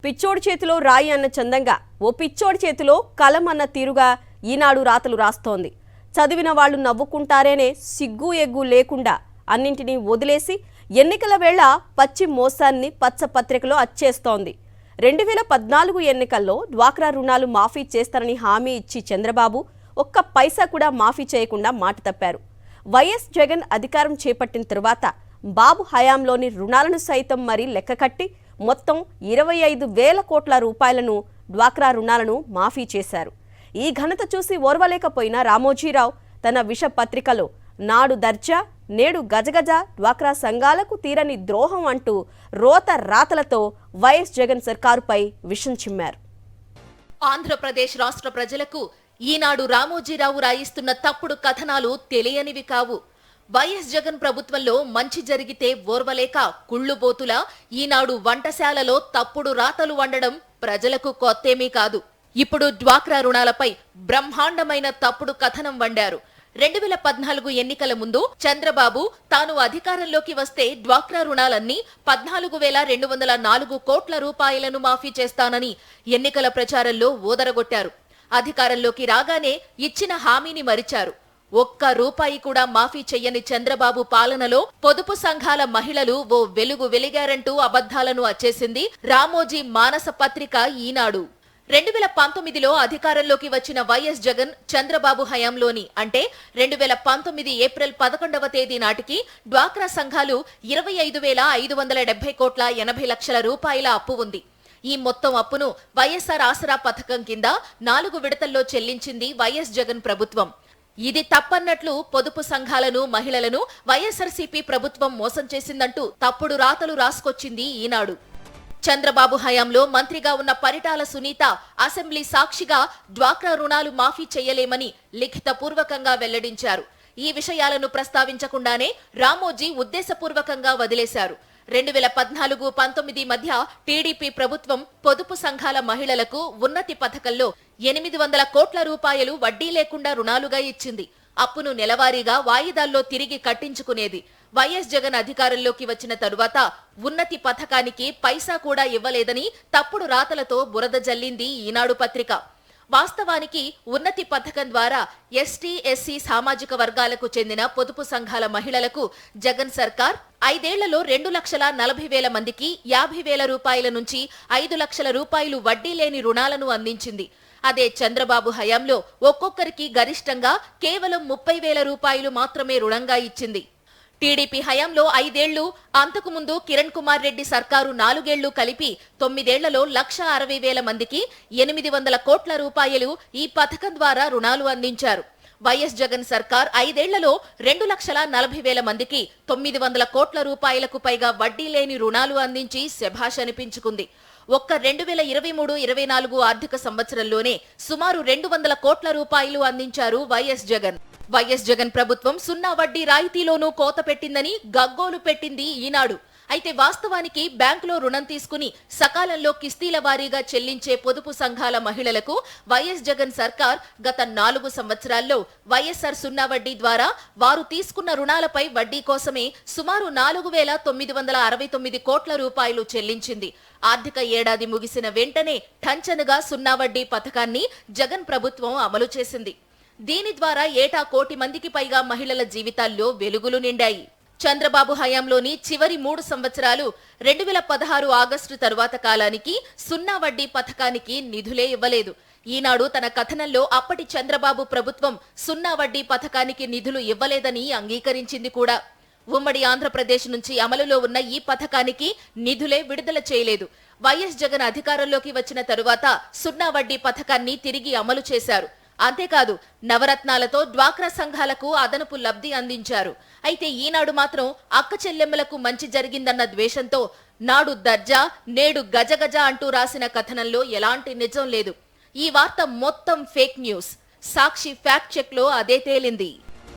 పిచ్చోడి చేతిలో రాయి అన్న చందంగా ఓ పిచ్చోడి చేతిలో కలం అన్న తీరుగా ఈనాడు రాతలు రాస్తోంది. చదివిన వాళ్ళు నవ్వుకుంటారేనే సిగ్గు ఎగ్గు లేకుండా అన్నింటినీ వదిలేసి ఎన్నికల వేళ పచ్చి మోసాన్ని పచ్చ పత్రికలో అచ్చేస్తోంది. 2014 ఎన్నికల్లో డ్వాక్రా రుణాలు మాఫీ చేస్తారని హామీ ఇచ్చి చంద్రబాబు ఒక్క పైసా కూడా మాఫీ చేయకుండా మాట తప్పారు. వైఎస్ జగన్ అధికారం చేపట్టిన తరువాత బాబు హయాంలోని రుణాలను సైతం మరీ లెక్కకట్టి మొత్తం 25,000 కోట్ల రూపాయలను డ్వాక్రా రుణాలను మాఫీ చేశారు. ఈ ఘనత చూసి ఓర్వలేకపోయిన రామోజీరావు తన విష పత్రికలో నాడు దర్జా నేడు గజగజ డ్వాక్రా సంఘాలకు తీరని ద్రోహం అంటూ రోత రాతలతో వైఎస్ జగన్ సర్కారుపై విషం చిమ్మారు. ఆంధ్రప్రదేశ్ రాష్ట్ర ప్రజలకు ఈనాడు రామోజీరావు రాయిస్తున్న తప్పుడు కథనాలు తెలియనివి కావు. వైఎస్ జగన్ ప్రభుత్వంలో మంచి జరిగితే ఓర్వలేక కుళ్ళుబోతులా ఈనాడు వంటశాలలో తప్పుడు రాతలు వండడం ప్రజలకు కొత్తేమీ కాదు. ఇప్పుడు డ్వాక్రా రుణాలపై బ్రహ్మాండమైన తప్పుడు కథనం వండారు. 2014 ఎన్నికల ముందు చంద్రబాబు తాను అధికారంలోకి వస్తే డ్వాక్రా రుణాలన్నీ 14,204 కోట్ల రూపాయలను మాఫీ చేస్తానని ఎన్నికల ప్రచారంలో ఊదరగొట్టారు. అధికారంలోకి రాగానే ఇచ్చిన హామీని మరిచారు. ఒక్క రూపాయి కూడా మాఫీ చెయ్యని చంద్రబాబు పాలనలో పొదుపు సంఘాల మహిళలు ఓ వెలుగు వెలిగారంటూ అబద్ధాలను అచ్చేసింది రామోజీ మానస పత్రిక ఈనాడు. 2019లో అధికారంలోకి వచ్చిన వైఎస్ జగన్ చంద్రబాబు హయాంలోని అంటే 2019 ఏప్రిల్ 11వ తేదీ నాటికి డ్వాక్రా సంఘాలు 25,570 కోట్ల 80 లక్షల రూపాయల అప్పు ఉంది. ఈ మొత్తం అప్పును వైఎస్ఆర్ ఆసరా పథకం కింద 4 విడతల్లో చెల్లించింది వైఎస్ జగన్ ప్రభుత్వం. ఇది తప్పన్నట్లు పొదుపు సంఘాలను మహిళలను వైఎస్ఆర్సీపీ ప్రభుత్వం మోసం చేసిందంటూ తప్పుడు రాతలు రాసుకొచ్చింది ఈనాడు. చంద్రబాబు హయాంలో మంత్రిగా ఉన్న పరిటాల సునీత అసెంబ్లీ సాక్షిగా డ్వాక్రా రుణాలు మాఫీ చేయలేమని లిఖితపూర్వకంగా వెల్లడించారు. ఈ విషయాలను ప్రస్తావించకుండానే రామోజీ ఉద్దేశపూర్వకంగా వదిలేశారు. 2014-19 మధ్య టీడీపీ ప్రభుత్వం పొదుపు సంఘాల మహిళలకు ఉన్నతి పథకంలో 800 కోట్ల రూపాయలు వడ్డీ లేకుండా రుణాలుగా ఇచ్చింది. అప్పును నెలవారీగా వాయిదాల్లో తిరిగి కట్టించుకునేది. వైఎస్ జగన్ అధికారంలోకి వచ్చిన తరువాత ఉన్నతి పథకానికి పైసా కూడా ఇవ్వలేదని తప్పుడు రాతలతో బురద జల్లింది ఈనాడు పత్రిక. వాస్తవానికి ఉన్నతి పథకం ద్వారా ఎస్టీ ఎస్సీ సామాజిక వర్గాలకు చెందిన పొదుపు సంఘాల మహిళలకు జగన్ సర్కార్ 5 ఏళ్లలో 2,40,000 మందికి 50,000 రూపాయల నుంచి 5 లక్షల రూపాయలు వడ్డీ లేని రుణాలను అందించింది. అదే చంద్రబాబు హయాంలో ఒక్కొక్కరికి గరిష్టంగా కేవలం 30,000 రూపాయలు మాత్రమే రుణంగా ఇచ్చింది. టీడీపీ హయాంలో 5 ఏళ్లు, అంతకుముందు కిరణ్ కుమార్ రెడ్డి సర్కారు 4 ఏళ్లు కలిపి 9 ఏళ్లలో 1,60,000 మందికి 800 కోట్ల రూపాయలు ఈ పథకం ద్వారా రుణాలు అందించారు. వైఎస్ జగన్ సర్కార్ 5 ఏళ్లలో 2,40,000 మందికి 900 కోట్ల రూపాయలకు పైగా వడ్డీ లేని రుణాలు అందించి శభాష్ అనిపించుకుంది. ఒక్క 2023-24 ఆర్థిక సంవత్సరంలోనే సుమారు 200 కోట్ల రూపాయలు అందించారు వైఎస్ జగన్. వైఎస్ జగన్ ప్రభుత్వం 0 వడ్డీ రాయితీలోనూ కోత పెట్టిందని గగ్గోలు పెట్టింది ఈనాడు. అయితే వాస్తవానికి బ్యాంకులో రుణం తీసుకుని సకాలంలో కిస్తీల వారీగా చెల్లించే పొదుపు సంఘాల మహిళలకు వైఎస్ జగన్ సర్కార్ గత 4 సంవత్సరాల్లో వైఎస్ఆర్ 0 వడ్డీ ద్వారా వారు తీసుకున్న రుణాలపై వడ్డీ కోసమే సుమారు 4,969 కోట్ల రూపాయలు చెల్లించింది. ఆర్థిక ఏడాది ముగిసిన వెంటనే ఠంచనుగా 0 వడ్డీ పథకాన్ని జగన్ ప్రభుత్వం అమలు చేసింది. దీని ద్వారా ఏటా 1 కోటి మందికి పైగా మహిళల జీవితాల్లో వెలుగులు నిండాయి. చంద్రబాబు హయాంలోని చివరి 3 సంవత్సరాలు 2016 ఆగస్టు తరువాత కాలానికి 0 వడ్డీ పథకానికి నిధులే ఇవ్వలేదు. ఈనాడు తన కథనంలో అప్పటి చంద్రబాబు ప్రభుత్వం 0 వడ్డీ పథకానికి నిధులు ఇవ్వలేదని అంగీకరించింది కూడా. ఉమ్మడి ఆంధ్రప్రదేశ్ నుంచి అమలులో ఉన్న ఈ పథకానికి నిధులే విడుదల చేయలేదు. వైఎస్ జగన్ అధికారంలోకి వచ్చిన తరువాత 0 వడ్డీ పథకాన్ని తిరిగి అమలు చేశారు. అంతేకాదు నవరత్నాలతో డ్వాక్రా సంఘాలకు అదనపు లబ్ధి అందించారు. అయితే ఈనాడు మాత్రం అక్క చెల్లెమ్మలకు మంచి జరిగిందన్న ద్వేషంతో నాడు దర్జా నేడు గజగజ అంటూ రాసిన కథనంలో ఎలాంటి నిజం లేదు. ఈ వార్త మొత్తం ఫేక్ న్యూస్. సాక్షి ఫ్యాక్ట్ చెక్ లో అదే తేలింది.